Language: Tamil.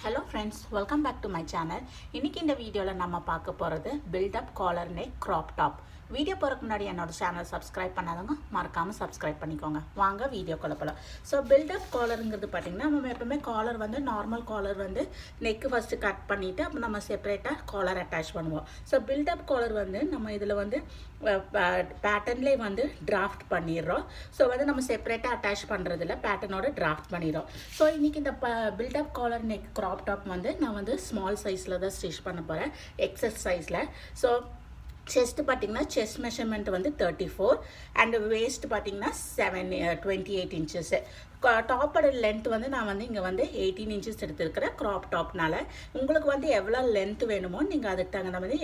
Hello friends, welcome back to my channel. இன்னைக்கு இந்த வீடியோல நம்ம பார்க்க போறது build up collar neck crop top. Video போறதுக்கு முன்னாடி என்னோட சேனல் சப்ஸ்கிரைப் பண்ணாதவங்க மறக்காம சப்ஸ்கிரைப் பண்ணிக்கோங்க. வாங்க வீடியோக்குள்ள போலாம். சோ build up collarங்கிறது பாத்தீங்கன்னா நம்ம எப்பவுமே collar வந்து நார்மல் collar வந்து neck first கட் பண்ணிட்டு அப்புறம் நம்ம செப்பரேட்டா collar அட்டாச் பண்ணுவோம். சோ build up collar வந்து நம்ம இதுல வந்து பேட்டர்ன்லயே வந்து டிராஃப்ட் பண்ணிடுறோம். ஸோ வந்து நம்ம செப்பரேட்டாக அட்டாச் பண்ணுறதில்ல, பேட்டர்னோட டிராஃப்ட் பண்ணிடுறோம். ஸோ இன்றைக்கி இந்த built up collar neck crop top வந்து நான் வந்து ஸ்மால் சைஸில் தான் ஸ்டிச் பண்ண போகிறேன், எக்ஸஸ் சைஸில். ஸோ செஸ்ட் பார்த்தீங்கன்னா செஸ்ட் மெஷர்மெண்ட் வந்து 34 அண்ட் வேஸ்ட் பார்த்தீங்கன்னா 28 இன்ச்சஸ். டாப்போட லென்த் வந்து நான் வந்து இங்கே வந்து 18 இன்ச்சஸ் எடுத்துருக்கிறேன் க்ராப் டாப்னால. உங்களுக்கு வந்து எவ்வளோ லென்த் வேணுமோ நீங்கள் அதுக்கு தகுந்த மாதிரி